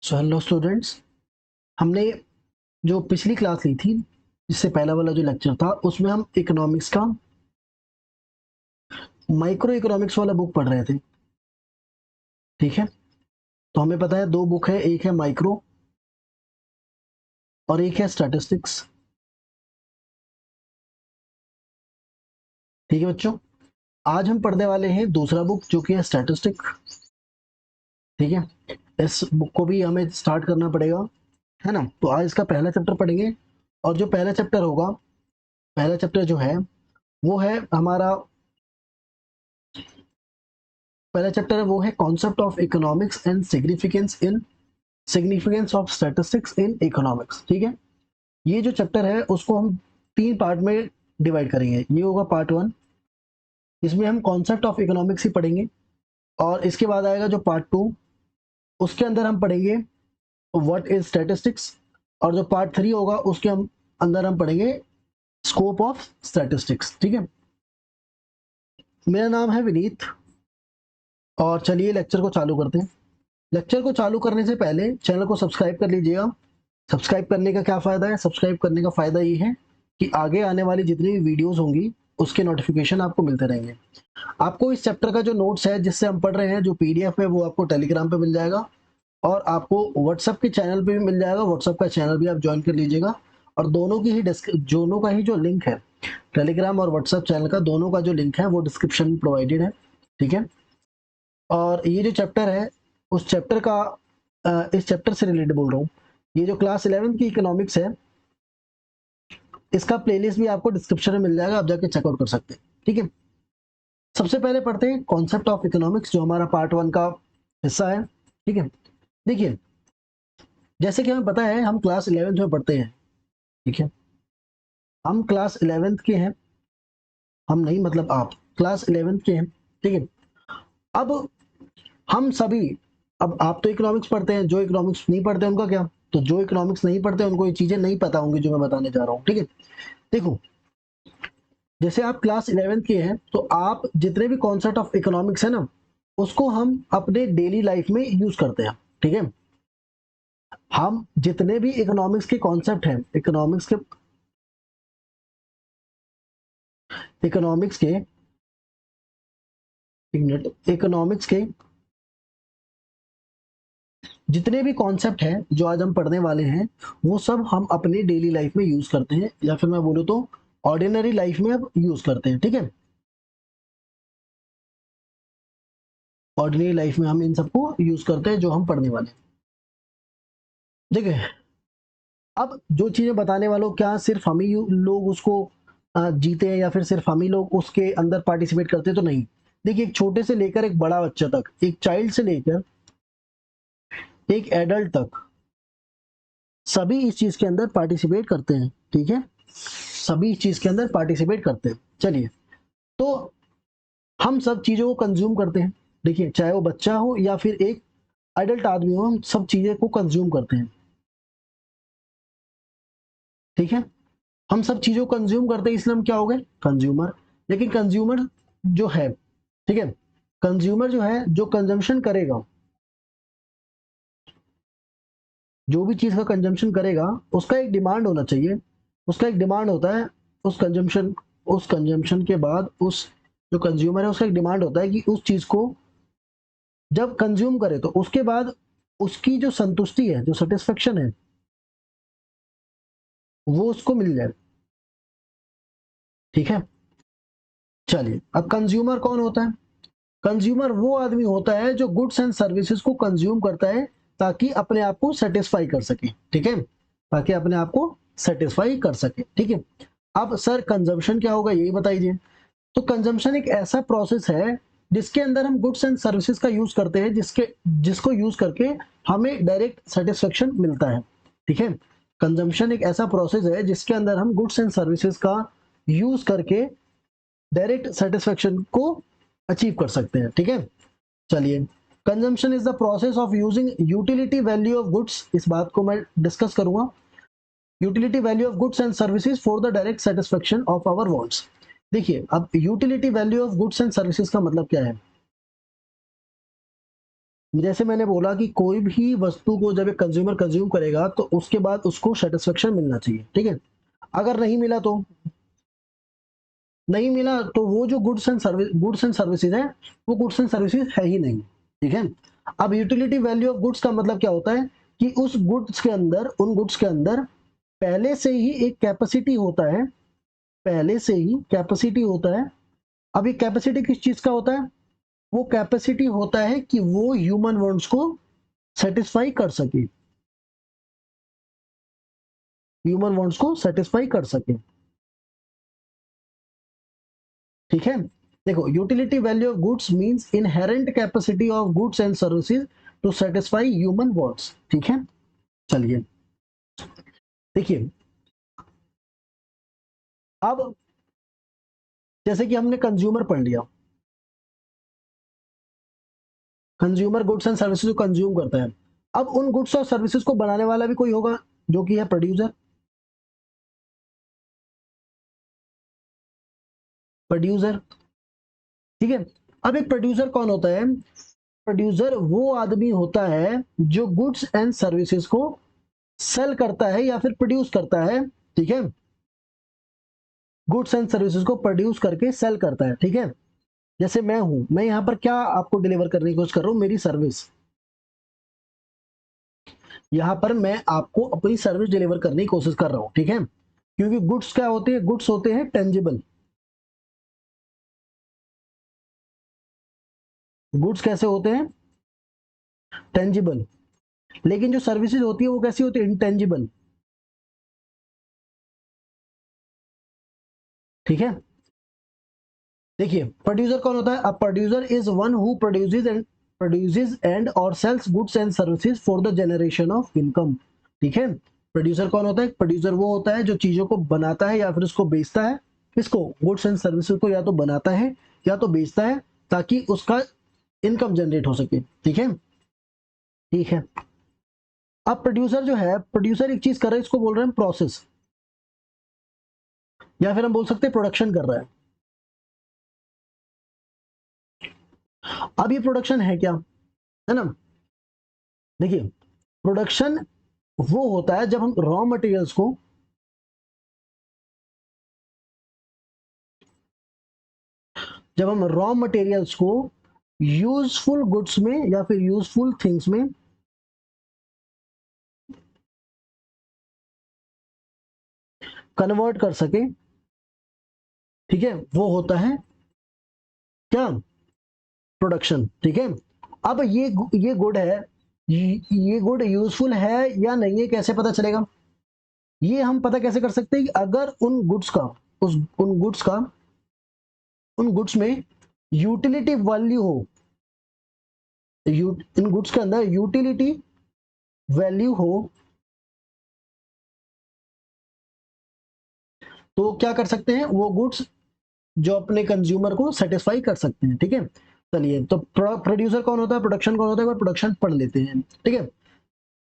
So hello students, हमने जो पिछली क्लास ली थी, इससे पहला वाला जो लेक्चर था, उसमें हम इकोनॉमिक्स का माइक्रो इकोनॉमिक्स वाला बुक पढ़ रहे थे। ठीक है, तो हमें पता है दो बुक है, एक है माइक्रो और एक है स्टैटिस्टिक्स। ठीक है बच्चों, आज हम पढ़ने वाले हैं दूसरा बुक जो कि है स्टैटिस्टिक। ठीक है, इस बुक को भी हमें स्टार्ट करना पड़ेगा, है ना। तो आज इसका पहला चैप्टर पढ़ेंगे, और जो पहला चैप्टर होगा, पहला चैप्टर जो है वो है हमारा, पहला चैप्टर है वो है concept of economics and significance of statistics in economics. ठीक है, ये जो चैप्टर है उसको हम तीन पार्ट में डिवाइड करेंगे। ये होगा पार्ट वन, इसमें हम कॉन्सेप्ट ऑफ इकोनॉमिक्स ही पढ़ेंगे, और इसके बाद आएगा जो पार्ट टू, उसके अंदर हम पढ़ेंगे व्हाट इज स्टैटिस्टिक्स, और जो पार्ट थ्री होगा उसके अंदर हम पढ़ेंगे स्कोप ऑफ स्टैटिस्टिक्स। ठीक है, मेरा नाम है विनीत, और चलिए लेक्चर को चालू करते हैं। लेक्चर को चालू करने से पहले चैनल को सब्सक्राइब कर लीजिएगा। सब्सक्राइब करने का क्या फ़ायदा है? सब्सक्राइब करने का फ़ायदा ये है कि आगे आने वाली जितनी भी वीडियोस होंगी उसके नोटिफिकेशन आपको मिलते रहेंगे। आपको इस चैप्टर का जो नोट्स है जिससे हम पढ़ रहे हैं, जो पीडीएफ है, वो आपको टेलीग्राम पे मिल जाएगा, और आपको व्हाट्सएप के चैनल पे भी मिल जाएगा। व्हाट्सएप का चैनल भी आप ज्वाइन कर लीजिएगा, और दोनों का ही जो लिंक है, टेलीग्राम और व्हाट्सएप चैनल का, दोनों का जो लिंक है वो डिस्क्रिप्शन में प्रोवाइडेड है। ठीक है, और ये जो चैप्टर है उस चैप्टर का इस चैप्टर से रिलेटेड बोल रहा हूँ। ये जो क्लास 11 की इकोनॉमिक्स है, इसका प्लेलिस्ट भी आपको डिस्क्रिप्शन में मिल जाएगा, आप जाके चेकआउट कर सकते हैं। ठीक है, सबसे पहले पढ़ते हैं कॉन्सेप्ट ऑफ इकोनॉमिक्स, जो हमारा पार्ट वन का हिस्सा है। ठीक है, देखिए, जैसे कि हमें पता है हम क्लास 11th में पढ़ते हैं। ठीक है, हम क्लास 11th के हैं, हम नहीं मतलब आप क्लास 11th के हैं। ठीक है, अब हम सभी, अब आप तो इकोनॉमिक्स पढ़ते हैं, जो इकोनॉमिक्स नहीं पढ़ते उनका क्या? तो जो इकोनॉमिक्स नहीं पढ़ते उनको ये चीजें नहीं पता होंगी जो मैं बताने जा रहा हूँ। ठीक है, देखो, जैसे आप क्लास 11th के हैं, तो आप जितने भी कॉन्सेप्ट ऑफ इकोनॉमिक्स है ना, उसको हम अपने डेली लाइफ में यूज करते हैं। ठीक है, हम जितने भी इकोनॉमिक्स के कॉन्सेप्ट हैं, इकोनॉमिक्स के एक मिनट इकोनॉमिक्स के जितने भी कॉन्सेप्ट हैं जो आज हम पढ़ने वाले हैं, वो सब हम अपने डेली लाइफ में यूज करते हैं, या फिर मैं बोलूँ तो ऑर्डिनरी लाइफ में अब यूज करते हैं। ठीक है, ऑर्डिनरी लाइफ में हम इन सबको यूज करते हैं जो हम पढ़ने वाले हैं। देखिए, अब जो चीजें बताने वालों, क्या सिर्फ हम ही लोग उसको जीते हैं, या फिर सिर्फ हम ही लोग उसके अंदर पार्टिसिपेट करते हैं? तो नहीं। देखिए, एक छोटे से लेकर एक बड़ा बच्चा तक, एक चाइल्ड से लेकर एक एडल्ट तक, सभी इस चीज के अंदर पार्टिसिपेट करते हैं। ठीक है, सभी इस चीज के अंदर पार्टिसिपेट करते हैं। चलिए, तो हम सब चीजों को कंज्यूम करते हैं। देखिए, चाहे वो बच्चा हो या फिर एक एडल्ट आदमी हो, हम सब चीजें को कंज्यूम करते हैं। ठीक है, हम सब चीजों को कंज्यूम करते हैं, इसलिए हम क्या हो गए? कंज्यूमर। लेकिन कंज्यूमर जो है, ठीक है, कंज्यूमर जो है, जो कंजम्पशन करेगा, जो भी चीज का कंजम्पशन करेगा, उसका एक डिमांड होना चाहिए। उसका एक डिमांड होता है। उस कंजम्पशन के बाद उस जो कंज्यूमर है उसका एक डिमांड होता है कि उस चीज को जब कंज्यूम करे तो उसके बाद उसकी जो संतुष्टि है, जो सेटिस्फेक्शन है, वो उसको मिल जाए। ठीक है, चलिए, अब कंज्यूमर कौन होता है? कंज्यूमर वो आदमी होता है जो गुड्स एंड सर्विसेज को कंज्यूम करता है, ताकि अपने आप को सेटिस्फाई कर सके। ठीक है, ताकि अपने आप को सेटिस्फाई कर सके। ठीक है, अब सर कंजम्पशन क्या होगा, यही बताइए। तो कंजम्पशन एक ऐसा प्रोसेस है जिसके अंदर हम गुड्स एंड सर्विसेज का यूज करते हैं, जिसको यूज करके हमें डायरेक्ट सेटिस्फेक्शन मिलता है। ठीक है, कंजम्पशन एक ऐसा प्रोसेस है जिसके अंदर हम गुड्स एंड सर्विसेज का यूज करके डायरेक्ट सेटिस्फेक्शन को अचीव कर सकते हैं। ठीक है, चलिए, consumption is the process of using utility value of goods, इस बात को मैं डिस्कस करूंगा। Utility value of goods and services for the direct satisfaction of our wants. देखिए, अब utility value of goods and services का मतलब क्या है? जैसे मैंने बोला कि कोई भी वस्तु को जब एक कंज्यूमर कंज्यूम करेगा तो उसके बाद उसको सेटिस्फेक्शन मिलना चाहिए, ठीक है। अगर नहीं मिला तो वो जो गुड्स एंड सर्विसेज है वो गुड्स एंड सर्विसेज है ही नहीं, ठीक है। अब यूटिलिटी वैल्यू ऑफ गुड्स का मतलब क्या होता है कि उन गुड्स के अंदर पहले से ही एक कैपेसिटी होता है, पहले से ही कैपेसिटी होता है। अब ये कैपेसिटी किस चीज का होता है? वो कैपेसिटी होता है कि वो ह्यूमन वांट्स को सेटिस्फाई कर सके, ह्यूमन वांट्स को सेटिस्फाई कर सके, ठीक है। देखो, utility value of goods means inherent capacity of goods and services to satisfy human wants, ठीक है। चलिए देखिए, अब जैसे कि हमने कंज्यूमर पढ़ लिया, कंज्यूमर गुड्स एंड सर्विसेज को कंज्यूम करता है। अब उन गुड्स और सर्विसेज को बनाने वाला भी कोई होगा जो कि है प्रोड्यूसर, प्रोड्यूसर, ठीक है। अब एक प्रोड्यूसर कौन होता है? प्रोड्यूसर वो आदमी होता है जो गुड्स एंड सर्विसेज को सेल करता है या फिर प्रोड्यूस करता है, ठीक है। गुड्स एंड सर्विसेज को प्रोड्यूस करके सेल करता है, ठीक है। जैसे मैं यहां पर क्या आपको डिलीवर करने की कोशिश कर रहा हूं? मेरी सर्विस। यहां पर मैं आपको अपनी सर्विस डिलीवर करने की कोशिश कर रहा हूं, ठीक है। क्योंकि गुड्स क्या होते हैं? गुड्स होते हैं टेंजिबल। गुड्स कैसे होते हैं? टेंजिबल। लेकिन जो सर्विसेज होती है वो कैसी होती है? इंटेंजिबल, ठीक है। देखिए, प्रोड्यूसर कौन होता है? अब producer is one who produces and और sells goods and services for the generation of income, ठीक है। प्रोड्यूसर कौन होता है? प्रोड्यूसर वो होता है जो चीजों को बनाता है या फिर उसको बेचता है। किसको? गुड्स एंड सर्विसेज को या तो बनाता है या तो बेचता है ताकि उसका इनकम जनरेट हो सके, ठीक है। ठीक है। अब प्रोड्यूसर जो है, प्रोड्यूसर एक चीज कर रहा है, इसको बोल रहे हैं प्रोसेस, या फिर हम बोल सकते हैं प्रोडक्शन कर रहा है। अब ये प्रोडक्शन है क्या? है ना। देखिए, प्रोडक्शन वो होता है जब हम रॉ मटेरियल्स को यूजफुल गुड्स में या फिर यूजफुल थिंग्स में कन्वर्ट कर सके, ठीक है। वो होता है क्या? प्रोडक्शन, ठीक है। अब ये गुड है, ये गुड यूजफुल है या नहीं, ये कैसे पता चलेगा? ये हम पता कैसे कर सकते हैं कि अगर उन गुड्स में यूटिलिटी वैल्यू हो, इन गुड्स के अंदर यूटिलिटी वैल्यू हो, तो क्या कर सकते हैं? वो गुड्स जो अपने कंज्यूमर को सेटिस्फाई कर सकते हैं, ठीक है। चलिए, तो प्रोड्यूसर कौन होता है, प्रोडक्शन कौन होता है? प्रोडक्शन पढ़ लेते हैं, ठीक है।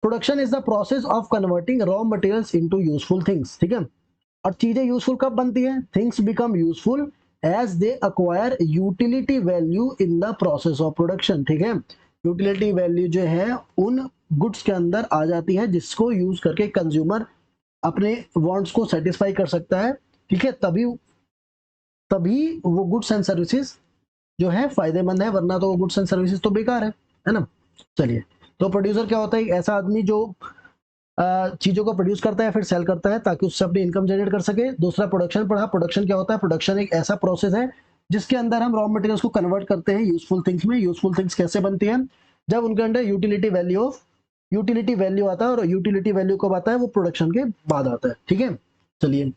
Production is the process of converting raw materials into useful things, ठीक है। और चीजें यूजफुल कब बनती हैं? Things become useful as they acquire utility value in the process of production, ठीक है। यूटिलिटी वैल्यू जो है उन गुड्स के अंदर आ जाती है जिसको यूज करके कंज्यूमर अपने वांट्स को सेटिस्फाई कर सकता है, ठीक है। तभी तभी वो गुड्स एंड सर्विसेज जो है फायदेमंद है, वरना तो वो गुड्स एंड सर्विसेज तो बेकार है ना। चलिए, तो प्रोड्यूसर क्या होता है? एक ऐसा आदमी जो चीजों को प्रोड्यूस करता है फिर सेल करता है ताकि उससे अपनी इनकम जनरेट कर सके। दूसरा प्रोडक्शन पढ़ा। प्रोडक्शन क्या होता है? प्रोडक्शन एक ऐसा प्रोसेस है जिसके अंदर हम रॉ मटेरियल्स को कन्वर्ट करते हैं यूजफुल थिंग्स में। यूजफुल थिंग्स कैसे बनती हैं? जब उनके अंदर यूटिलिटी वैल्यू आता है, और यूटिलिटी वैल्यू कब आता है? वो प्रोडक्शन के बाद आता है, ठीक है। चलिए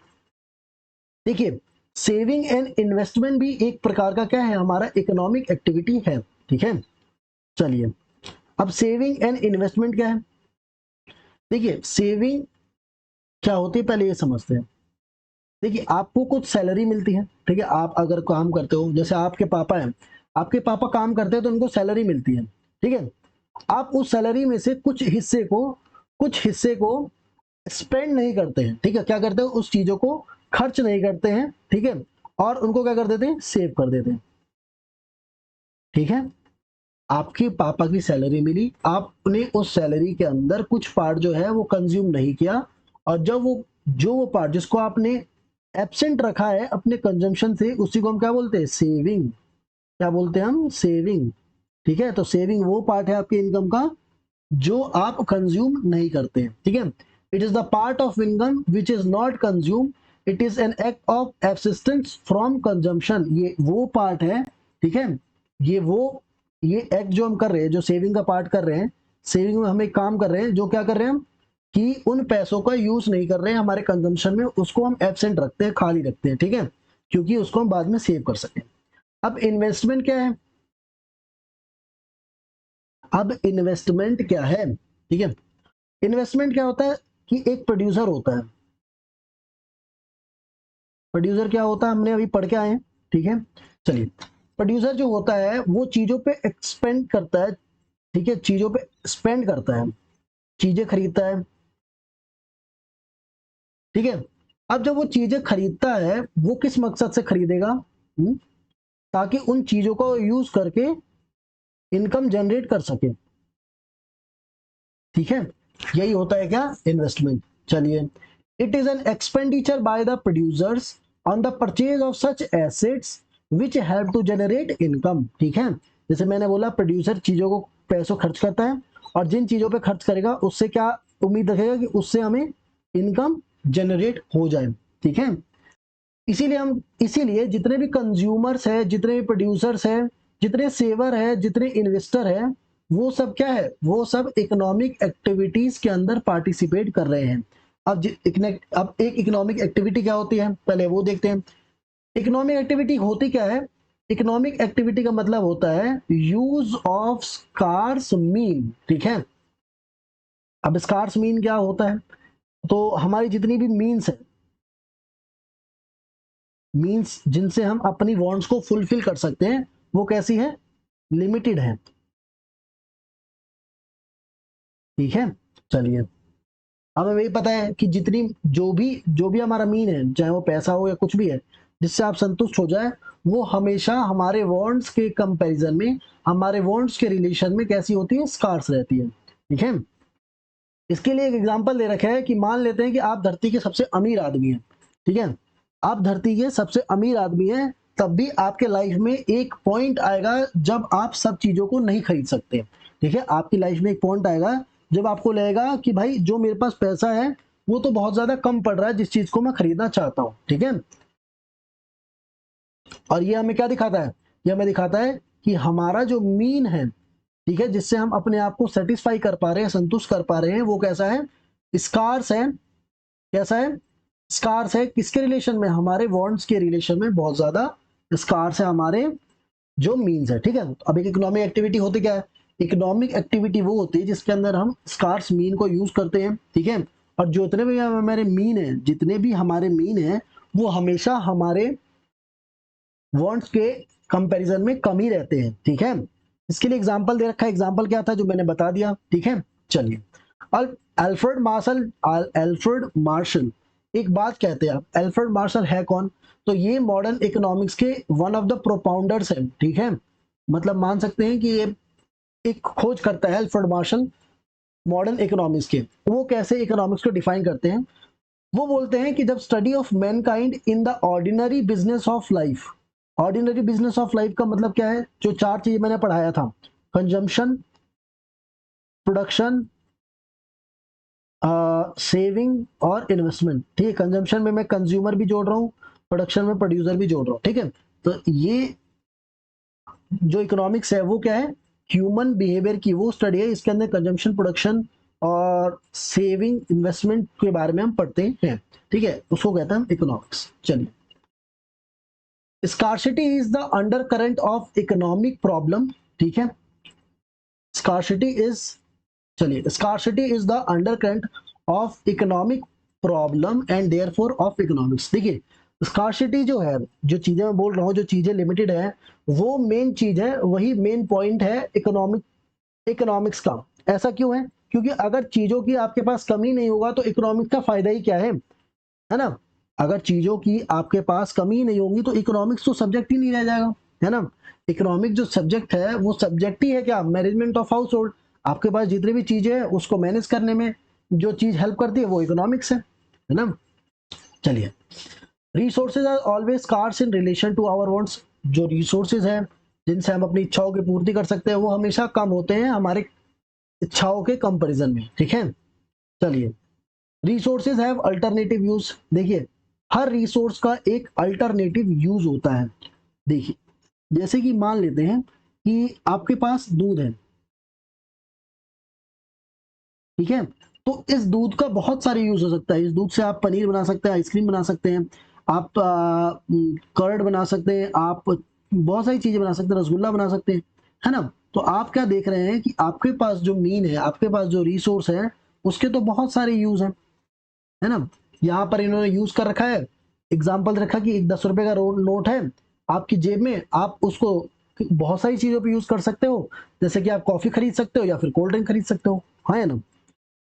देखिए, सेविंग एंड इन्वेस्टमेंट भी एक प्रकार का क्या है? हमारा इकोनॉमिक एक्टिविटी है, ठीक है। चलिए, अब सेविंग एंड इन्वेस्टमेंट क्या है? देखिए, सेविंग क्या होती है पहले ये समझते हैं। देखिए, आपको कुछ सैलरी मिलती है, ठीक है। आप अगर काम करते हो, जैसे आपके पापा हैं, आपके पापा काम करते हैं तो उनको सैलरी मिलती है, ठीक है। आप उस सैलरी में से कुछ हिस्से को स्पेंड नहीं करते हैं, ठीक है। क्या करते हो? उस चीजों को खर्च नहीं करते हैं, ठीक है। और उनको क्या कर देते हैं? सेव कर देते हैं, ठीक है। आपके पापा की सैलरी मिली, आपने उस सैलरी के अंदर कुछ पार्ट जो है वो कंज्यूम नहीं किया, और जब वो पार्ट जिसको आपने एब्सेंट रखा है अपने कंजम्पशन से, उसी को हम क्या बोलते हैं, सेविंग। क्या बोलते हैं हम, सेविंग। ठीक है, तो सेविंग वो पार्ट है आपके इनकम का जो आप कंज्यूम नहीं करते हैं। ठीक है, it is the part of income which is not consume, it is an act of abstinence from consumption. ये वो पार्ट है, ठीक है, ये वो ये एक्ट जो हम कर रहे हैं, जो सेविंग का पार्ट कर रहे हैं, सेविंग में हम एक काम कर रहे हैं, जो क्या कर रहे हैं हम, कि उन पैसों का यूज नहीं कर रहे हैं हमारे कंजम्पशन में, उसको हम एब्सेंट रखते हैं, खाली रखते हैं। ठीक है, क्योंकि उसको हम बाद में सेव कर सकें। अब इन्वेस्टमेंट क्या है, अब इन्वेस्टमेंट क्या है, ठीक है, इन्वेस्टमेंट क्या होता है कि एक प्रोड्यूसर होता है। प्रोड्यूसर क्या होता है, हमने अभी पढ़ के आए हैं। ठीक है, चलिए, प्रोड्यूसर जो होता है वो चीजों पे एक्सपेंड करता है। ठीक है, चीजों पे स्पेंड करता है, चीजें खरीदता है। ठीक है, अब जब वो चीजें खरीदता है, वो किस मकसद से खरीदेगा, ताकि उन चीजों को यूज करके इनकम जनरेट कर सके। ठीक है, यही होता है क्या, इन्वेस्टमेंट। चलिए, it is an expenditure by the producers on the purchase of such assets which help to generate income. ठीक है, जैसे मैंने बोला, प्रोड्यूसर चीजों को, पैसों खर्च करता है, और जिन चीजों पे खर्च करेगा उससे क्या उम्मीद रखेगा कि उससे हमें इनकम जनरेट हो जाए। ठीक है, इसीलिए जितने भी कंज्यूमर्स है, जितने भी प्रोड्यूसर्स है, जितने सेवर है, जितने इन्वेस्टर है, वो सब क्या है, वो सब इकोनॉमिक एक्टिविटीज के अंदर पार्टिसिपेट कर रहे हैं। अब एक इकोनॉमिक एक्टिविटी क्या होती है, पहले वो देखते हैं। इकोनॉमिक एक्टिविटी होती क्या है, इकोनॉमिक एक्टिविटी का मतलब होता है यूज ऑफ स्कार्स मीन। ठीक है, अब स्कार्स मीन क्या होता है, तो हमारी जितनी भी मीन्स है, मीन्स जिनसे हम अपनी वांट्स को फुलफिल कर सकते हैं, वो कैसी है, लिमिटेड है। ठीक है, चलिए, हमें वही पता है कि जितनी जो भी हमारा मीन है, चाहे वो पैसा हो या कुछ भी है, जिससे आप संतुष्ट हो जाए, वो हमेशा हमारे वांट्स के कंपैरिजन में, हमारे वांट्स के रिलेशन में कैसी होती है, स्कार्स रहती है। ठीक है, इसके लिए एक एग्जांपल दे रखा है कि मान लेते हैं कि आप धरती के सबसे अमीर आदमी हैं। ठीक है, आप धरती के सबसे अमीर आदमी हैं, तब भी आपके लाइफ में एक पॉइंट आएगा जब आप सब चीजों को नहीं खरीद सकते। ठीक है, आपकी लाइफ में एक पॉइंट आएगा जब आपको लगेगा कि भाई जो मेरे पास पैसा है वो तो बहुत ज्यादा कम पड़ रहा है जिस चीज को मैं खरीदना चाहता हूँ। ठीक है, और ये हमें क्या दिखाता है, ये हमें दिखाता है कि हमारा जो मीन है, ठीक है, जिससे हम अपने आप को सेटिस्फाई कर पा रहे हैं, संतुष्ट कर पा रहे हैं, वो कैसा है, स्कार्स है। कैसा है, स्कार्स है। किसके रिलेशन में, हमारे वांट्स के रिलेशन में बहुत ज्यादा स्कार्स है हमारे जो मीन्स है। ठीक है, अब एक इकोनॉमिक एक्टिविटी होती क्या है, इकोनॉमिक एक्टिविटी वो होती है जिसके अंदर हम स्कार्स मीन को यूज करते हैं। ठीक है, और जितने भी हमारे मीन है, जितने भी हमारे मीन है, वो हमेशा हमारे वांट्स के कंपैरिजन में कम ही रहते हैं। ठीक है, इसके लिए एग्जांपल दे रखा है, एग्जांपल क्या था जो मैंने बता दिया। ठीक है, चलिए, अब एल्फ्रेड मार्शल एक बात कहते हैं। आप एल्फ्रेड मार्शल है कौन, तो ये मॉडर्न इकोनॉमिक्स के वन ऑफ द प्रोपाउंडर्स हैं। ठीक है, मतलब मान सकते हैं कि ये एक खोज करता है एल्फ्रेड मार्शल मॉडर्न इकोनॉमिक्स के। वो कैसे इकोनॉमिक्स को डिफाइन करते हैं, वो बोलते हैं कि जब study of Mankind in the ordinary business of life. Ordinary business of life का मतलब क्या है, जो चार चीजें मैंने पढ़ाया था, कंजम्पशन, प्रोडक्शन, सेविंग और इन्वेस्टमेंट। ठीक है, कंजम्पशन में मैं कंज्यूमर भी जोड़ रहा हूँ, प्रोडक्शन में प्रोड्यूसर भी जोड़ रहा हूँ। ठीक है, तो ये जो इकोनॉमिक्स है वो क्या है, ह्यूमन बिहेवियर की वो स्टडी है। इसके अंदर कंजम्पशन, प्रोडक्शन और सेविंग, इन्वेस्टमेंट के बारे में हम पढ़ते हैं। ठीक है, उसको कहते हैं हम इकोनॉमिक्स। चलिए, scarcity is the under current of economic problem. ठीक है, स्कार्सिटी इज, चलिए, scarcity is the under current of economic problem and therefore of economics. देखिए, स्कार्सिटी जो है, जो चीजें मैं बोल रहा हूँ, जो चीजें लिमिटेड है, वो मेन चीज है, वही मेन पॉइंट है इकोनॉमिक्स का। ऐसा क्यों है, क्योंकि अगर चीजों की आपके पास कमी नहीं होगा तो इकोनॉमिक्स का फायदा ही क्या है ना। अगर चीजों की आपके पास कमी नहीं होगी तो इकोनॉमिक्स तो सब्जेक्ट ही नहीं रह जाएगा। है ना। इकोनॉमिक जो सब्जेक्ट है वो सब्जेक्ट ही है क्या, मैनेजमेंट ऑफ हाउस होल्ड। आपके पास जितनी भी चीजें हैं उसको मैनेज करने में जो चीज हेल्प करती है वो इकोनॉमिक्स है ना। चलिए, resources are always scarce in relation to our wants. जो रिसोर्सेज हैं जिनसे हम अपनी इच्छाओं की पूर्ति कर सकते हैं वो हमेशा कम होते हैं हमारे इच्छाओं के कंपैरिजन में, ठीक है। चलिए, रिसोर्सेज हैव अल्टरनेटिव यूज। देखिए, हर रिसोर्स का एक अल्टरनेटिव यूज होता है। देखिए, जैसे कि मान लेते हैं कि आपके पास दूध है, ठीक है। तो इस दूध का बहुत सारे यूज हो सकता है। इस दूध से आप पनीर बना सकते हैं, आइसक्रीम बना सकते हैं, आप कर्ड बना सकते हैं, आप बहुत सारी चीजें बना सकते हैं, रसगुल्ला बना सकते हैं, है ना। तो आप क्या देख रहे हैं कि आपके पास जो मीन है, आपके पास जो रिसोर्स है, उसके तो बहुत सारे यूज हैं, है ना। यहाँ पर इन्होंने यूज कर रखा है, एग्जाम्पल रखा कि एक 10 रुपए का नोट है आपकी जेब में, आप उसको बहुत सारी चीजों पे यूज कर सकते हो, जैसे कि आप कॉफी खरीद सकते हो या फिर कोल्ड ड्रिंक खरीद सकते हो, हाँ है ना।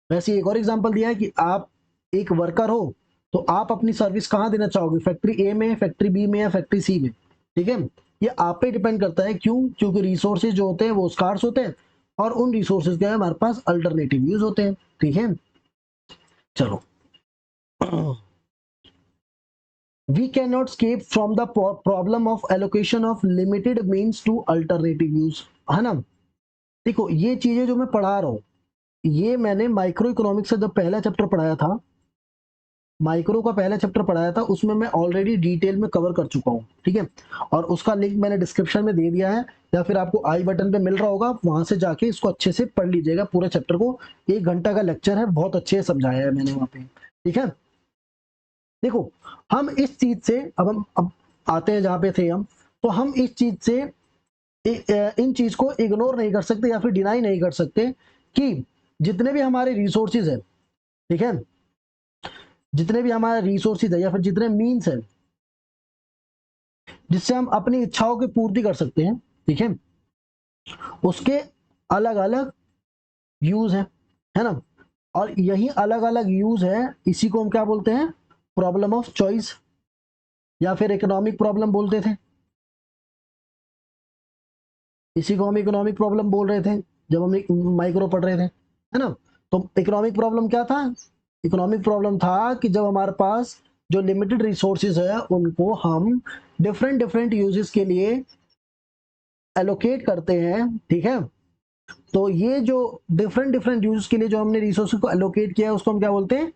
वैसे एक और एग्जांपल दिया है कि आप एक वर्कर हो, तो आप अपनी सर्विस कहाँ देना चाहोगे, फैक्ट्री ए में, फैक्ट्री बी में या फैक्ट्री सी में, ठीक है। ये आप पे डिपेंड करता है, क्यों, क्योंकि रिसोर्सेज जो होते हैं वो स्कार्स होते हैं और उन रिसोर्सेज के हमारे पास अल्टरनेटिव यूज होते हैं, ठीक है। चलो, we cannot escape from the problem of allocation of limited means to alternative use, है ना। देखो, ये चीजें जो मैं पढ़ा रहा हूँ, ये मैंने माइक्रो इकोनॉमिक्स से जब पहला चैप्टर पढ़ाया था, माइक्रो का पहला चैप्टर पढ़ाया था, उसमें मैं ऑलरेडी डिटेल में कवर कर चुका हूँ, ठीक है। और उसका लिंक मैंने डिस्क्रिप्शन में दे दिया है, या फिर आपको आई बटन पे मिल रहा होगा, वहां से जाके इसको अच्छे से पढ़ लीजिएगा पूरे चैप्टर को। 1 घंटा का लेक्चर है, बहुत अच्छे से समझाया है मैंने वहां पे, ठीक है। देखो, हम इस चीज से अब आते हैं जहां पे थे हम, तो हम इस चीज से इन चीज को इग्नोर नहीं कर सकते या फिर डिनाई नहीं कर सकते कि जितने भी हमारे रिसोर्सेज है, ठीक है, जितने भी हमारे रिसोर्सेज है या फिर जितने मीन्स है जिससे हम अपनी इच्छाओं की पूर्ति कर सकते हैं, ठीक है, उसके अलग अलग यूज है ना। और यही अलग अलग यूज है, इसी को हम क्या बोलते हैं, प्रॉब्लम ऑफ चॉइस, या फिर इकोनॉमिक प्रॉब्लम बोलते थे। इसी को हम इकोनॉमिक प्रॉब्लम बोल रहे थे जब हम माइक्रो पढ़ रहे थे, है ना। तो इकोनॉमिक प्रॉब्लम क्या था, इकोनॉमिक प्रॉब्लम था कि जब हमारे पास जो लिमिटेड रिसोर्सेज है उनको हम डिफरेंट डिफरेंट यूजेस के लिए एलोकेट करते हैं, ठीक है। तो ये जो डिफरेंट डिफरेंट यूजेस के लिए जो हमने रिसोर्सेज को एलोकेट किया है उसको हम क्या बोलते हैं,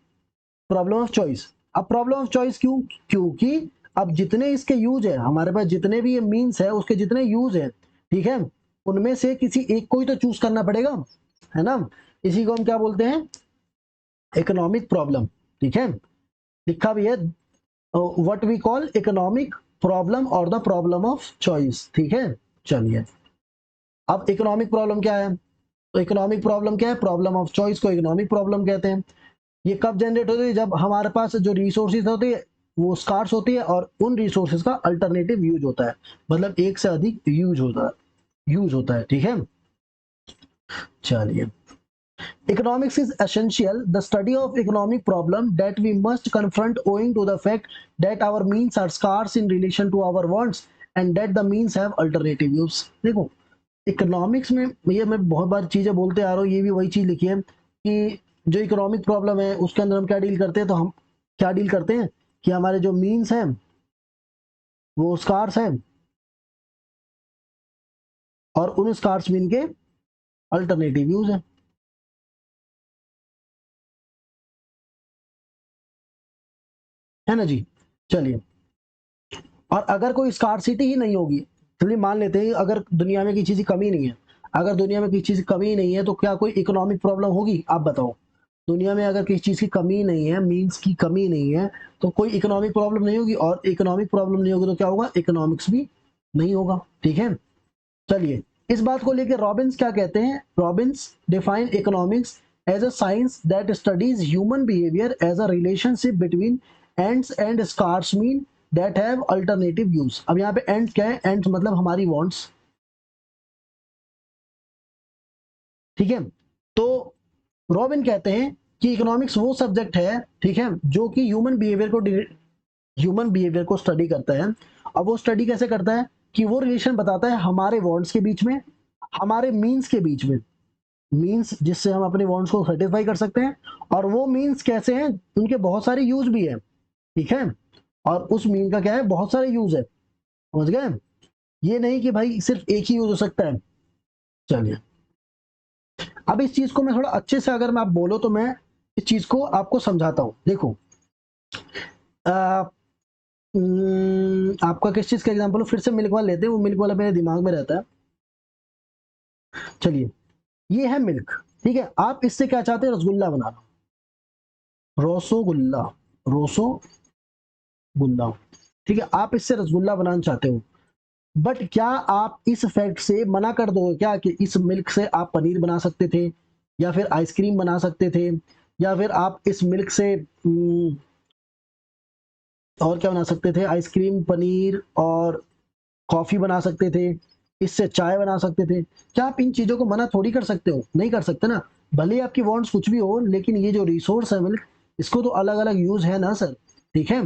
प्रॉब्लम ऑफ चॉइस। अब प्रॉब्लम ऑफ चॉइस क्यों, क्योंकि अब जितने इसके यूज है हमारे पास, जितने भी ये मीन्स है उसके जितने यूज है, ठीक है, उनमें से किसी एक को ही तो चूज करना पड़ेगा, है ना। इसी को हम क्या बोलते हैं, इकोनॉमिक प्रॉब्लम, ठीक है। लिखा भी है, what we call economic problem और द प्रॉब्लम ऑफ चॉइस, ठीक है। चलिए, अब इकोनॉमिक प्रॉब्लम क्या है, तो इकोनॉमिक प्रॉब्लम क्या है, प्रॉब्लम ऑफ चॉइस को इकोनॉमिक प्रॉब्लम कहते हैं। ये कब जनरेट होती है, जब हमारे पास जो रिसोर्सेज होते हैं वो स्कार्स होती है और उन रिसोर्सेज का अल्टरनेटिव यूज होता है, मतलब एक से अधिक यूज होता है, ठीक है। चलिए, economics is essential the study of economic problem that we must confront owing to the fact that our means are scarce in relation to our wants and that the means have alternative use। देखो, economics में ये मैं बहुत बार चीजें बोलते आ रहा हूँ, ये भी वही चीज लिखी है कि जो इकोनॉमिक प्रॉब्लम है उसके अंदर हम क्या डील करते हैं, तो हम क्या डील करते हैं कि हमारे जो मीन्स हैं वो स्कार्स हैं और उन स्कार्स मीन के अल्टरनेटिव यूज है ना जी। चलिए, और अगर कोई स्कार्सिटी ही नहीं होगी, चलिए मान लेते हैं अगर दुनिया में किसी चीज की कमी नहीं है, अगर दुनिया में किसी चीज की कमी नहीं है तो क्या कोई इकोनॉमिक प्रॉब्लम होगी, आप बताओ। दुनिया में अगर किसी चीज की कमी नहीं है, मीन्स की कमी नहीं है, तो कोई इकोनॉमिक प्रॉब्लम नहीं होगी, और इकोनॉमिक प्रॉब्लम नहीं होगी तो क्या होगा, इकोनॉमिक्स भी नहीं होगा, ठीक है। चलिए, इस बात को लेकर रॉबिन्स क्या कहते हैं, Robbins define economics as a science that studies human behaviour as a relationship between ends and scarce mean that have alternative use. अब यहाँ पे एंड क्या है, एंड मतलब हमारी वांट्स, ठीक है। तो रॉबिन कहते हैं कि इकोनॉमिक्स वो सब्जेक्ट है, ठीक है, जो कि ह्यूमन बिहेवियर को स्टडी करता है। अब वो स्टडी कैसे करता है, कि वो रिलेशन बताता है हमारे वांट्स के बीच में, हमारे मीन्स के बीच में, मीन्स जिससे हम अपने वांट्स को सेटिस्फाई कर सकते हैं, और वो मीन्स कैसे हैं, उनके बहुत सारे यूज भी है, ठीक है, और उस मीन का क्या है, बहुत सारे यूज है, समझ गए, ये नहीं कि भाई सिर्फ एक ही यूज हो सकता है। चलिए अब इस चीज को मैं थोड़ा अच्छे से, अगर मैं आप बोलो तो मैं इस चीज को आपको समझाता हूं। देखो आपका किस चीज का एग्जांपल हो, फिर से मिल्क वाला लेते हैं, वो मिल्क वाला मेरे दिमाग में रहता है। चलिए ये है मिल्क, ठीक है, आप इससे क्या चाहते हैं, रसगुल्ला बनाना, रोसोगुल्ला, रोसोगुल्ला, ठीक है, आप इससे रसगुल्ला बनाना चाहते हो, बट क्या आप इस फैक्ट से मना कर दोगे क्या कि इस मिल्क से आप पनीर बना सकते थे, या फिर आइसक्रीम बना सकते थे, या फिर आप इस मिल्क से और क्या बना सकते थे, आइसक्रीम, पनीर और कॉफी बना सकते थे, इससे चाय बना सकते थे। क्या आप इन चीजों को मना थोड़ी कर सकते हो, नहीं कर सकते ना, भले ही आपकी वांट्स कुछ भी हो, लेकिन ये जो रिसोर्स है मिल्क, इसको तो अलग अलग यूज है ना सर, ठीक है,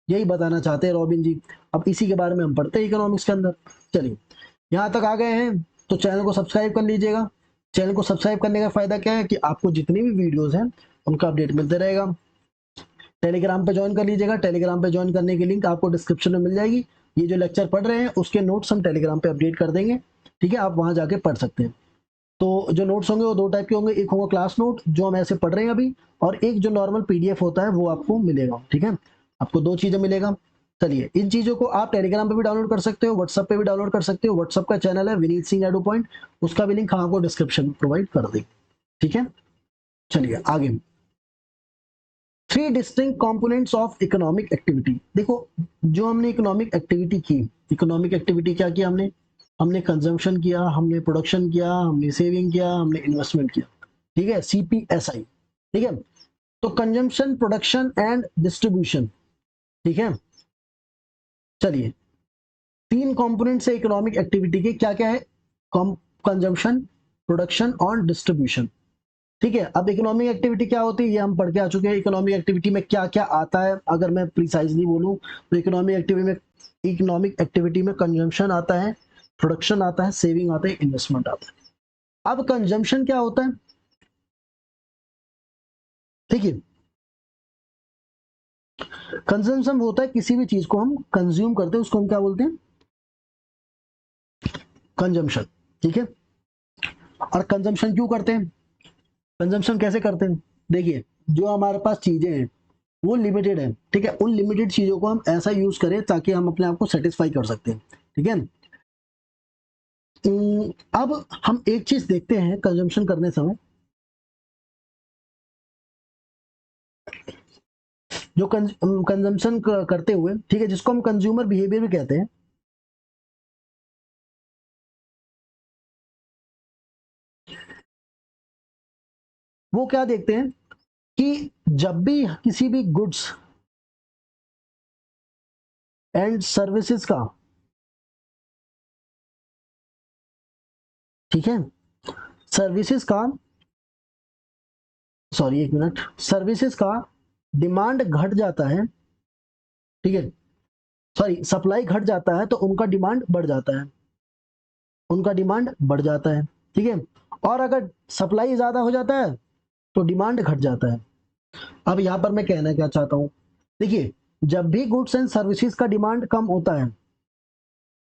यही बताना चाहते हैं रॉबिन जी। अब इसी के बारे में हम पढ़ते हैं इकोनॉमिक्स के अंदर। चलिए यहाँ तक आ गए हैं तो चैनल को सब्सक्राइब कर लीजिएगा। चैनल को सब्सक्राइब करने का फायदा क्या है कि आपको जितनी भी वीडियोस हैं उनका अपडेट मिलते रहेगा। टेलीग्राम पे ज्वाइन कर लीजिएगा, टेलीग्राम पे ज्वाइन करने की लिंक आपको डिस्क्रिप्शन में मिल जाएगी। ये जो लेक्चर पढ़ रहे हैं उसके नोट्स हम टेलीग्राम पे अपडेट कर देंगे, ठीक है, आप वहां जाके पढ़ सकते हैं। तो जो नोट्स होंगे वो दो टाइप के होंगे, एक होगा क्लास नोट जो हम ऐसे पढ़ रहे हैं अभी, और एक जो नॉर्मल पीडीएफ होता है वो आपको मिलेगा, ठीक है, आपको दो चीजें मिलेगा। चलिए इन चीजों को आप टेलीग्राम पे भी डाउनलोड कर सकते हो, व्हाट्सएप पे भी डाउनलोड कर सकते हो। व्हाट्सएप का चैनल है विनीत सिंह एडू पॉइंट, उसका भी लिंक हम आपको डिस्क्रिप्शन में प्रोवाइड कर देंगे, ठीक है। चलिए आगे, three distinct components of economic activity. देखो जो हमने इकोनॉमिक एक्टिविटी की, इकोनॉमिक एक्टिविटी क्या किया हमने, हमने कंजम्पशन किया, हमने प्रोडक्शन किया, हमने सेविंग किया, हमने इन्वेस्टमेंट किया, ठीक है, CPSI, ठीक है। तो कंजम्पशन, प्रोडक्शन एंड डिस्ट्रीब्यूशन, ठीक है। चलिए तीन कंपोनेंट्स है इकोनॉमिक एक्टिविटी के, क्या क्या है, कंजम्पशन, प्रोडक्शन और डिस्ट्रीब्यूशन, ठीक है। अब इकोनॉमिक एक्टिविटी क्या होती है ये हम पढ़ के आ चुके हैं। इकोनॉमिक एक्टिविटी में क्या क्या आता है, अगर मैं प्रिसाइजली बोलूं तो इकोनॉमिक एक्टिविटी में कंजम्पशन आता है, प्रोडक्शन आता है, सेविंग आता है, इन्वेस्टमेंट आता है। अब कंजम्पशन क्या होता है, ठीक है, कंजम्पशन होता है किसी भी चीज को हम कंज्यूम करते हैं उसको हम क्या बोलते हैं, कंजम्पशन, ठीक है। और कंजम्पशन क्यों करते हैं, कंजम्पशन कैसे करते हैं, देखिए जो हमारे पास चीजें हैं वो लिमिटेड है, ठीक है, उन लिमिटेड चीजों को हम ऐसा यूज करें ताकि हम अपने आप को सेटिस्फाई कर सकते हैं, ठीक है। अब हम एक चीज देखते हैं कंजम्पशन करने समय, जो कंजम्पशन करते हुए, ठीक है, जिसको हम कंज्यूमर बिहेवियर भी कहते हैं, वो क्या देखते हैं कि जब भी किसी भी गुड्स एंड सर्विसेज का, ठीक है, सर्विसेज का, सॉरी एक मिनट, सर्विसेज का डिमांड घट जाता है, ठीक है, सॉरी सप्लाई घट जाता है तो उनका डिमांड बढ़ जाता है, उनका डिमांड बढ़ जाता है, ठीक है। और अगर सप्लाई ज्यादा हो जाता है तो डिमांड घट जाता है। अब यहां पर मैं कहना क्या चाहता हूं, देखिए जब भी गुड्स एंड सर्विसेज का डिमांड कम होता है,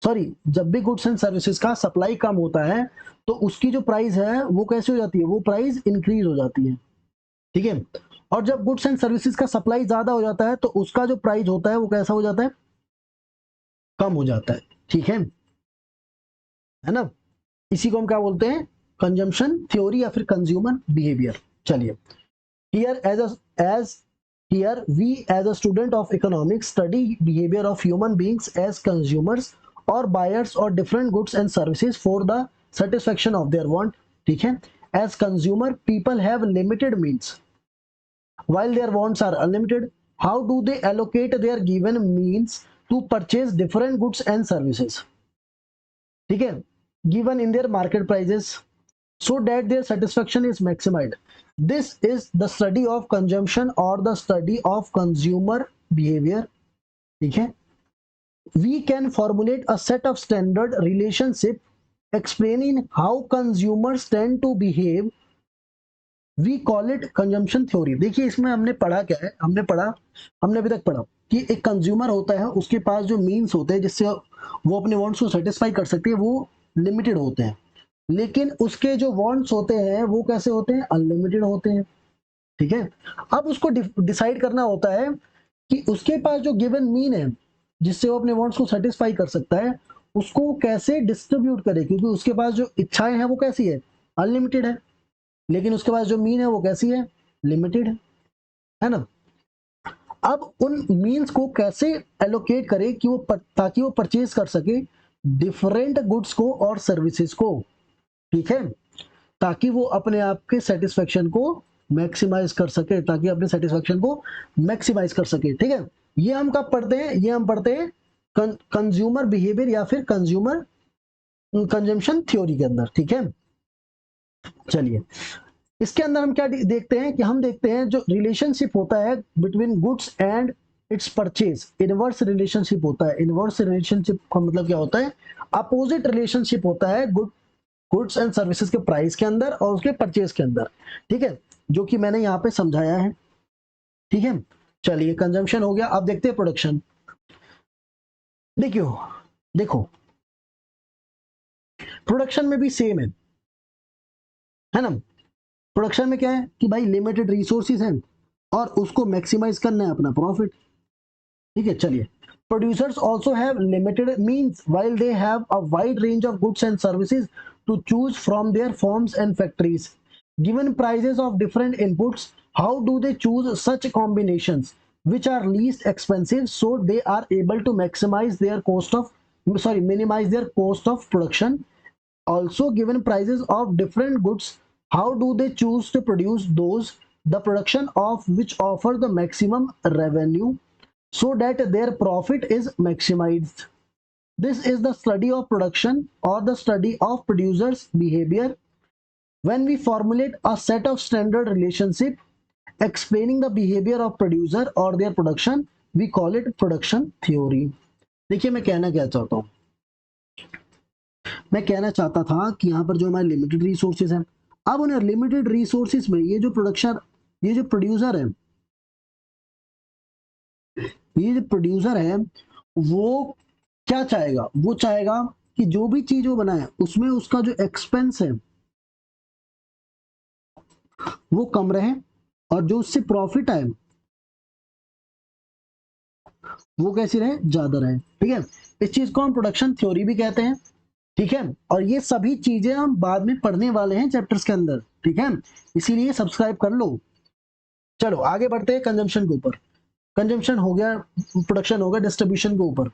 सॉरी जब भी गुड्स एंड सर्विसेज का सप्लाई कम होता है तो उसकी जो प्राइस है वो कैसे हो जाती है, वो प्राइस इंक्रीज हो जाती है, ठीक है। और जब गुड्स एंड सर्विसेज का सप्लाई ज्यादा हो जाता है तो उसका जो प्राइस होता है वो कैसा हो जाता है, कम हो जाता है, ठीक है ना। इसी को हम क्या बोलते हैं, कंजम्पशन थ्योरी या फिर कंज्यूमर बिहेवियर। चलिए here as here we as a student of economics study behavior of human beings as consumers or buyers or different goods and services for the satisfaction of their want, ठीक है। as consumer people have limited means while their wants are unlimited. How do they allocate their given means to purchase different goods and services, ठीक है, given in their market prices so that their satisfaction is maximized. This is the study of consumption or the study of consumer behavior, ठीक है। we can formulate a set of standard relationship explaining how consumers tend to behave. We call it consumption theory. देखिए इसमें हमने पढ़ा क्या है, हमने अभी तक पढ़ा कि एक कंज्यूमर होता है, उसके पास जो मीन्स होते हैं जिससे वो अपने वांट्स को सेटिस्फाई कर सकती है, वो लिमिटेड होते हैं, लेकिन उसके जो वांट्स होते हैं वो कैसे होते हैं, अनलिमिटेड होते हैं। ठीक है, अब उसको डिसाइड करना होता है कि उसके पास जो गिवन मीन है जिससे वो अपने वांट्स को सेटिस्फाई कर सकता है, उसको कैसे डिस्ट्रीब्यूट करे, क्योंकि उसके पास जो इच्छाएं हैं वो कैसी है, अनलिमिटेड है, लेकिन उसके पास जो मीन है वो कैसी है, लिमिटेड है ना। अब उन मीन्स को कैसे एलोकेट करे कि ताकि वो परचेज कर सके डिफरेंट गुड्स को और सर्विसेज को, ठीक है, ताकि वो अपने आप के सेटिस्फेक्शन को मैक्सिमाइज कर सके, ताकि अपने सेटिस्फेक्शन को मैक्सिमाइज कर सके। ठीक है, ये हम कब पढ़ते हैं, ये हम पढ़ते हैं कंज्यूमर बिहेवियर या फिर कंज्यूमर कंजम्पशन थ्योरी के अंदर। ठीक है, चलिए इसके अंदर हम क्या देखते हैं कि हम देखते हैं जो रिलेशनशिप होता है between goods and it's purchase, inverse relationship होता है। इनवर्स रिलेशनशिप का मतलब क्या होता है, अपोजिट रिलेशनशिप होता है गुड्स एंड सर्विसेज के प्राइस के अंदर और उसके परचेज के अंदर। ठीक है, जो कि मैंने यहाँ पे समझाया है। ठीक है, चलिए कंजम्पशन हो गया, अब देखते हैं प्रोडक्शन। देखियो देखो प्रोडक्शन में भी सेम है ना। प्रोडक्शन में क्या है कि भाई लिमिटेड रिसोर्सेज हैं और उसको मैक्सिमाइज करना है अपना प्रॉफिट। ठीक है, चलिए producers also have limited means while they have a wide range of goods and services to choose from their firms and factories. Given prices of different inputs, how do they choose such combinations which are least expensive so they are able to maximize their minimize their cost of production? Also, given prices of different goods, how do they choose to produce those the production of which offer the maximum revenue so that their profit is maximized? This is the study of production or the study of producers' behavior. When we formulate a set of standard relationship explaining the behavior of producer or their production, we call it production theory. देखिए मैं कहना क्या चाहता हूँ, मैं कहना चाहता था कि यहाँ पर जो हमारे लिमिटेड रिसोर्सेज हैं, अब उन्हें लिमिटेड रिसोर्सेज में ये जो प्रोड्यूसर है, ये जो प्रोड्यूसर है वो क्या चाहेगा, वो चाहेगा कि जो भी चीज वो बनाए उसमें उसका जो एक्सपेंस है वो कम रहे और जो उससे प्रॉफिट आए वो कैसी रहे, ज्यादा रहे। ठीक है, इस चीज को हम प्रोडक्शन थ्योरी भी कहते हैं। ठीक है, और ये सभी चीजें हम बाद में पढ़ने वाले हैं चैप्टर्स के अंदर। ठीक है, इसीलिए सब्सक्राइब कर लो। चलो आगे बढ़ते हैं कंजम्पशन के ऊपर। कंजम्पशन हो गया, प्रोडक्शन हो गया, डिस्ट्रीब्यूशन के ऊपर।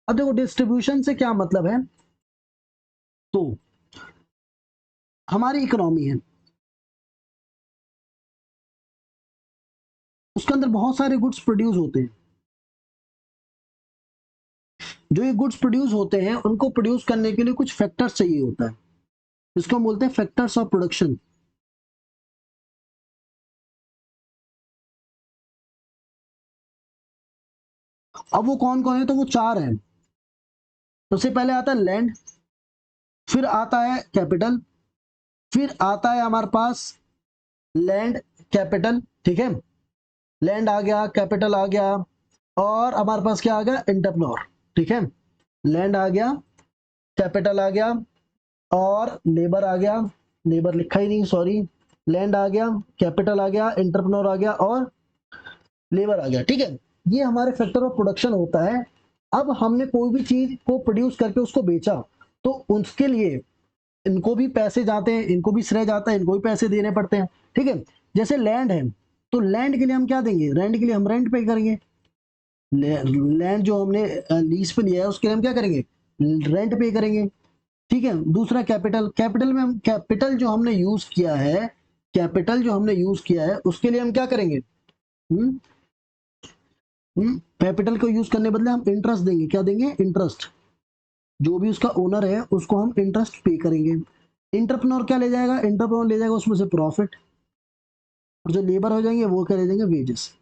अब देखो डिस्ट्रीब्यूशन से क्या मतलब है, तो हमारी इकोनॉमी है, उसके अंदर बहुत सारे गुड्स प्रोड्यूस होते हैं। जो ये गुड्स प्रोड्यूस होते हैं उनको प्रोड्यूस करने के लिए कुछ फैक्टर्स चाहिए होता है, इसको हम बोलते हैं फैक्टर्स ऑफ प्रोडक्शन। अब वो कौन कौन है, तो वो चार हैं। सबसे पहले आता है लैंड, फिर आता है कैपिटल, फिर आता है हमारे पास लैंड कैपिटल। ठीक है, लैंड आ गया, कैपिटल आ गया, और हमारे पास क्या आ गया, एंटरप्रेन्योर। ठीक है, लैंड आ गया, कैपिटल आ गया और लेबर आ गया, लेबर लिखा ही नहीं, सॉरी, लैंड आ गया, कैपिटल आ गया, एंटरप्रेन्योर आ गया और लेबर आ गया। ठीक है, ये हमारे फैक्टर ऑफ प्रोडक्शन होता है। अब हमने कोई भी चीज को प्रोड्यूस करके उसको बेचा, तो उसके लिए इनको भी पैसे जाते हैं, इनको भी श्रेय जाता है, इनको भी पैसे देने पड़ते हैं। ठीक है, जैसे लैंड है, तो लैंड के लिए हम क्या देंगे, रेंट के लिए हम रेंट पे करेंगे। लैंड जो हमने लीज पे लिया है उसके लिए हम क्या करेंगे, रेंट पे करेंगे। ठीक है, दूसरा कैपिटल, कैपिटल में हम कैपिटल जो हमने यूज किया है, कैपिटल जो हमने यूज किया है उसके लिए हम क्या करेंगे, कैपिटल को यूज करने बदले हम इंटरेस्ट देंगे। क्या देंगे, इंटरेस्ट। जो भी उसका ओनर है उसको हम इंटरेस्ट पे करेंगे। इंटरप्रेन्योर क्या ले जाएगा, इंटरप्रेन्योर ले जाएगा उसमें से प्रॉफिट, और जो लेबर हो जाएंगे वो क्या ले जाएंगे, वेजेस।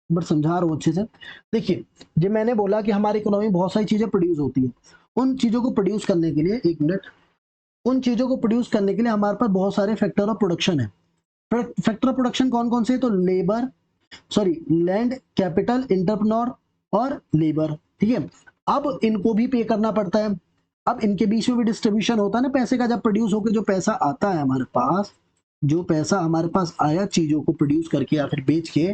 बट समझा रहा हूँ अच्छे से। देखिए, जब मैंने बोला कि हमारी इकोनॉमी में बहुत सारी चीजें प्रोड्यूस होती हैं, उन चीजों को प्रोड्यूस करने के लिए, एक मिनट, उन चीजों को प्रोड्यूस करने के लिए हमारे पास बहुत सारे फैक्टर ऑफ प्रोडक्शन है। फैक्टर ऑफ प्रोडक्शन कौन कौन से? तो labour, sorry, land, capital, entrepreneur और लेबर, ठीक है। अब इनको भी पे करना पड़ता है। अब इनके बीच में भी डिस्ट्रीब्यूशन होता है ना पैसे का। जब प्रोड्यूस होकर जो पैसा आता है हमारे पास, जो पैसा हमारे पास आया चीजों को प्रोड्यूस करके या फिर बेच के,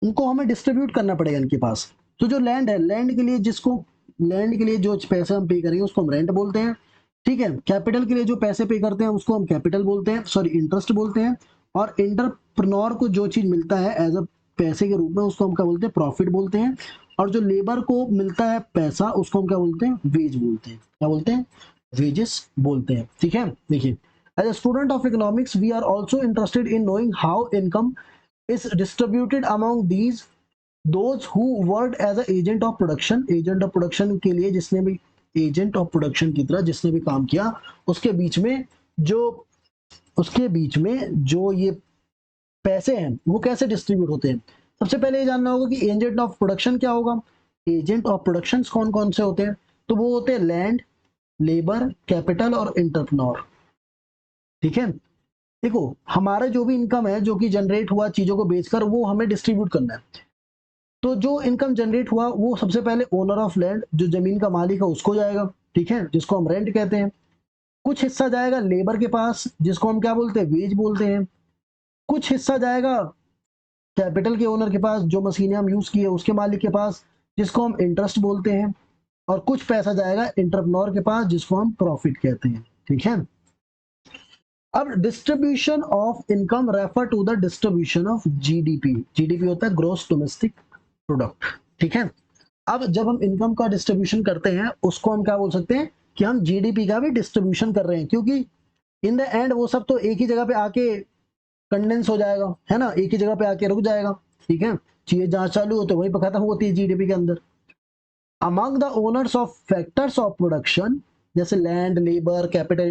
उनको हमें डिस्ट्रीब्यूट करना पड़ेगा इनके पास। तो जो लैंड है, लैंड के लिए जिसको, लैंड के लिए जो पैसा हम पे करेंगे उसको हम रेंट बोलते हैं, ठीक है। कैपिटल के लिए जो पैसे पे करते हैं उसको हम कैपिटल बोलते हैं, सॉरी इंटरेस्ट बोलते हैं। और इंटरप्रेन्योर को जो चीज मिलता है एज अ पैसे के रूप में, उसको हम क्या बोलते हैं? प्रॉफिट बोलते हैं। और जो लेबर को मिलता है पैसा, उसको हम क्या बोलते हैं? वेज बोलते हैं। क्या बोलते हैं? वेजेस बोलते हैं, ठीक है। देखिए, as a student of economics we are also interested in knowing how income is distributed among these those who worked as a agent of production। Agent of production के लिए जिसने भी, एजेंट ऑफ प्रोडक्शन की तरह जिसने भी काम किया, उसके बीच में जो, उसके बीच में जो ये पैसे हैं वो कैसे डिस्ट्रीब्यूट होते हैं। सबसे पहले ये जानना होगा कि एजेंट ऑफ प्रोडक्शन क्या होगा। एजेंट ऑफ प्रोडक्शन कौन कौन से होते हैं? तो वो होते हैं लैंड, लेबर, कैपिटल और इंटरप्रेन्योर, ठीक है। देखो, हमारा जो भी इनकम है जो कि जनरेट हुआ चीजों को बेचकर, वो हमें डिस्ट्रीब्यूट करना है। तो जो इनकम जनरेट हुआ वो सबसे पहले ओनर ऑफ लैंड, जो जमीन का मालिक है, उसको जाएगा, ठीक है, जिसको हम रेंट कहते हैं। कुछ हिस्सा जाएगा लेबर के पास, जिसको हम क्या बोलते हैं? वेज बोलते हैं। कुछ हिस्सा जाएगा कैपिटल के ओनर के पास, जो मशीनें हम यूज किए उसके मालिक के पास, जिसको हम इंटरेस्ट बोलते हैं। और कुछ पैसा जाएगा इंटरप्रेन्योर के पास, जिसको हम प्रॉफिट कहते हैं, ठीक है। अब distribution of income refer to the distribution of GDP. GDP होता है ग्रोस डोमेस्टिक प्रोडक्ट, ठीक है। अब जब हम इनकम का डिस्ट्रीब्यूशन करते हैं, उसको हम क्या बोल सकते हैं? कि हम जीडीपी का भी डिस्ट्रीब्यूशन कर रहे हैं, क्योंकि इन द एंड वो सब तो एक ही जगह पे आके कंडेंस हो जाएगा, है ना, एक ही जगह पे आके रुक जाएगा, ठीक है। चीजें जहां चालू होते वहीं पर खत्म होती है जीडीपी के अंदर। Among the owners of factors of production, जैसे लैंड, लेबर, कैपिटल,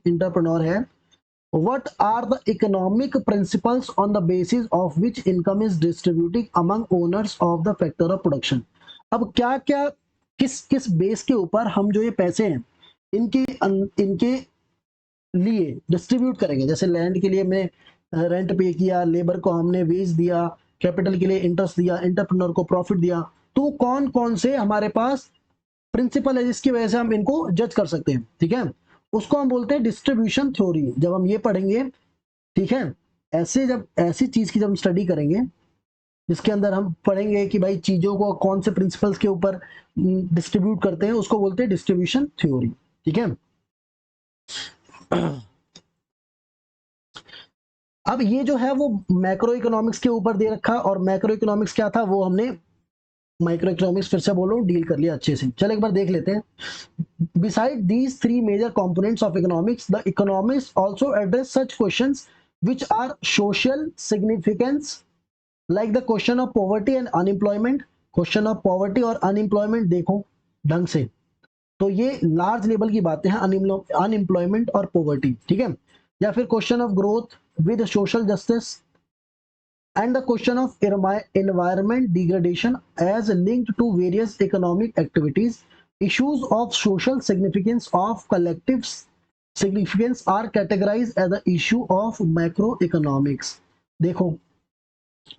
इंटरप्रेन्योर है, what are the economic principles on the basis of which income is distributed among owners of the factor of production। अब क्या क्या, किस किस base के ऊपर हम जो ये पैसे हैं इनके इनके लिए डिस्ट्रीब्यूट करेंगे। जैसे लैंड के लिए हमने रेंट पे किया, लेबर को हमने वेज दिया, कैपिटल के लिए इंटरेस्ट दिया, इंटरप्रेन्योर को प्रॉफिट दिया। तो कौन कौन से हमारे पास प्रिंसिपल है जिसकी वजह से हम इनको जज कर सकते हैं, ठीक है। उसको हम बोलते हैं डिस्ट्रीब्यूशन थ्योरी। जब हम ये पढ़ेंगे, ठीक है, ऐसे जब ऐसी चीज की जब हम स्टडी करेंगे, जिसके अंदर हम पढ़ेंगे कि भाई चीजों को कौन से प्रिंसिपल्स के ऊपर डिस्ट्रीब्यूट करते हैं, उसको बोलते हैं डिस्ट्रीब्यूशन थ्योरी, ठीक है। अब ये जो है वो मैक्रो इकोनॉमिक्स के ऊपर दे रखा, और मैक्रो इकोनॉमिक्स क्या था वो हमने माइक्रो इकोनॉमिक्स फिर से बोलो डील कर लिया अच्छे से। चलो एक बार देख लेते हैं। Beside these three major components of economics, the economists also address such questions which are social significance, like the question of poverty and unemployment। Question of poverty और unemployment देखो ढंग से, तो ये लार्ज लेवल की बातें हैं, अनएम्प्लॉयमेंट और पॉवर्टी, ठीक है। या फिर question of growth with social justice and the question of environment degradation as linked to various economic activities। Issues of social significance of collective significance are categorized as the issue of macroeconomics। देखो,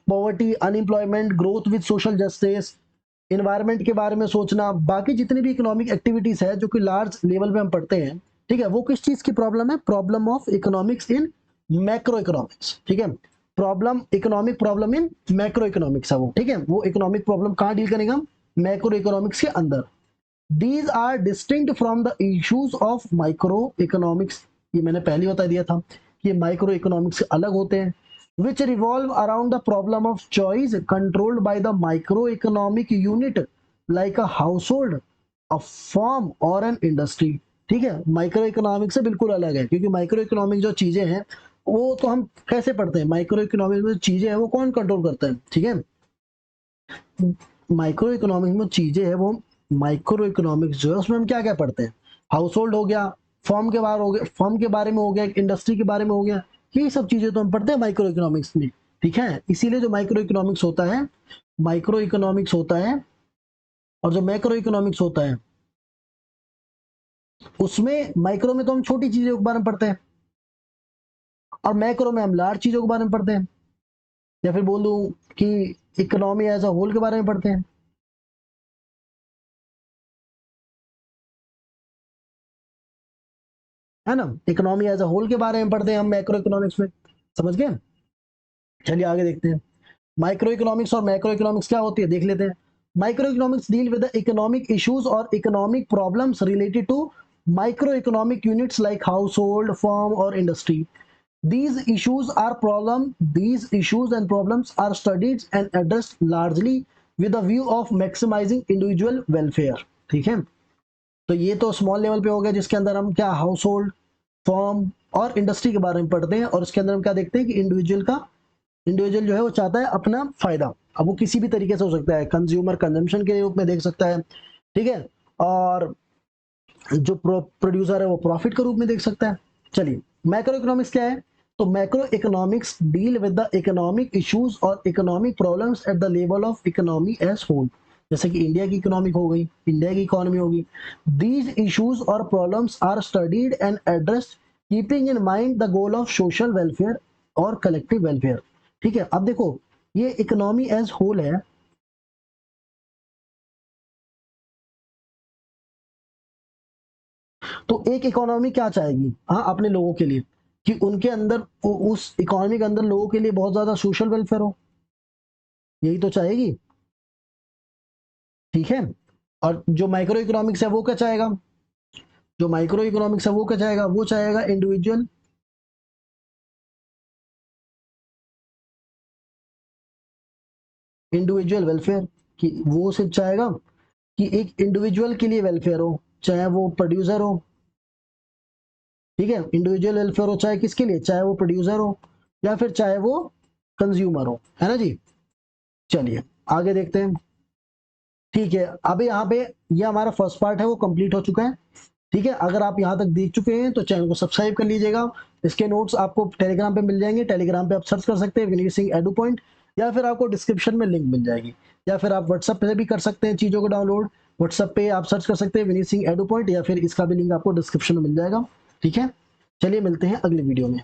poverty, unemployment, growth with social justice, environment के बारे में सोचना, बाकी जितनी भी economic activities है जो कि लार्ज लेवल पे हम पढ़ते हैं, ठीक है, वो किस चीज की प्रॉब्लम है? Problem of economics in macro economics, ठीक है। Problem, economic problem in macro economics है वो, ठीक है। वो इकोनॉमिक प्रॉब्लम कहाँ डील करेंगे हम? मैक्रो इकोनॉमिक्स के अंदर। These are distinct from the issues of microeconomics. ये मैंने पहले बता दिया था कि माइक्रो इकोनॉमिक्स अलग होते हैं, which revolve around the problem of choice controlled by the microeconomic unit like a household, a firm or an industry। ठीक है, माइक्रो इकोनॉमिक से बिल्कुल अलग है, क्योंकि माइक्रो इकोनॉमिक जो चीजें हैं वो तो हम कैसे पढ़ते हैं, माइक्रो इकोनॉमिक में चीजें हैं वो कौन कंट्रोल करता है, ठीक है। माइक्रो इकोनॉमिक में चीजें हैं वो, माइक्रो इकोनॉमिक्स जो है उसमें हम क्या क्या पढ़ते हैं? हाउस होल्ड हो गया, फर्म के बारे हो गया, फर्म के बारे में हो गया, इंडस्ट्री के बारे में हो गया, ये सब चीजें तो हम पढ़ते हैं माइक्रो इकोनॉमिक्स में। ठीक है, इसीलिए जो माइक्रो इकोनॉमिक्स होता है, माइक्रो इकोनॉमिक्स होता है, और जो मैक्रो इकोनॉमिक्स होता है, उसमें माइक्रो में तो हम छोटी चीजों के बारे में पढ़ते हैं और मैक्रो में हम लार्ज चीजों के बारे में पढ़ते हैं, या फिर बोल दूं कि इकोनॉमी एज अ होल के बारे में पढ़ते हैं। है ना, इकोनॉमी एज अ होल के बारे में पढ़ते हैं हम मैक्रो इकोनॉमिक्स में। समझ गए? चलिए आगे देखते हैं। माइक्रो इकोनॉमिक्स और मैक्रो इकोनॉमिक्स क्या होती है देख लेते हैं। Micro economics deal with the economic issues और economic problems related to micro economic units like household, firm और industry. These issues and problems are studied and addressed largely with a view of maximizing individual welfare। ठीक है, तो ये तो small level पे हो गया, जिसके अंदर हम क्या हाउस होल्ड, फर्म और इंडस्ट्री के बारे में पढ़ते हैं, और इसके अंदर हम क्या देखते हैं कि इंडिविजुअल जो है वो चाहता है अपना फायदा। अब वो किसी भी तरीके से हो सकता है, कंज्यूमर कंजम्पशन के रूप में देख सकता है, ठीक है, और जो प्रोड्यूसर है वो प्रॉफिट के रूप में देख सकता है। चलिए, मैक्रो इकोनॉमिक्स क्या है? तो macro economics deal with the economic issues और economic problems at the level of economy as whole. जैसे कि इंडिया की इकोनॉमिक हो गई, इंडिया की इकोनॉमी होगी। दीज इश्यूज और problems are studied and addressed keeping in mind the goal of social welfare और कलेक्टिव वेलफेयर। ठीक है, अब देखो ये इकोनॉमी एज होल है, तो एक इकोनॉमी क्या चाहेगी, हाँ, अपने लोगों के लिए, कि उनके अंदर उस इकोनॉमी के अंदर लोगों के लिए बहुत ज्यादा सोशल वेलफेयर हो, यही तो चाहेगी। ठीक है, और जो माइक्रो इकोनॉमिक्स है वो क्या चाहेगा? जो माइक्रो इकोनॉमिक्स है वो क्या चाहेगा? वो चाहेगा इंडिविजुअल वेलफेयर, कि वो सिर्फ चाहेगा कि एक इंडिविजुअल के लिए वेलफेयर हो, चाहे वो प्रोड्यूसर हो। ठीक है, इंडिविजुअल वेलफेयर हो चाहे किसके लिए, चाहे वो प्रोड्यूसर हो या फिर चाहे वो कंज्यूमर हो, है ना जी। चलिए आगे देखते हैं। ठीक है, अब यहाँ पे ये हमारा फर्स्ट पार्ट है वो कंप्लीट हो चुका है। ठीक है, अगर आप यहाँ तक देख चुके हैं तो चैनल को सब्सक्राइब कर लीजिएगा। इसके नोट्स आपको टेलीग्राम पे मिल जाएंगे, टेलीग्राम पे आप सर्च कर सकते हैं विनीत सिंह एडू पॉइंट, या फिर आपको डिस्क्रिप्शन में लिंक मिल जाएगी, या फिर आप व्हाट्सएप पे भी कर सकते हैं चीज़ों को डाउनलोड। व्हाट्सएप पे आप सर्च कर सकते हैं विनीत सिंह एडू पॉइंट, या फिर इसका भी लिंक आपको डिस्क्रिप्शन में मिल जाएगा। ठीक है, चलिए मिलते हैं अगली वीडियो में।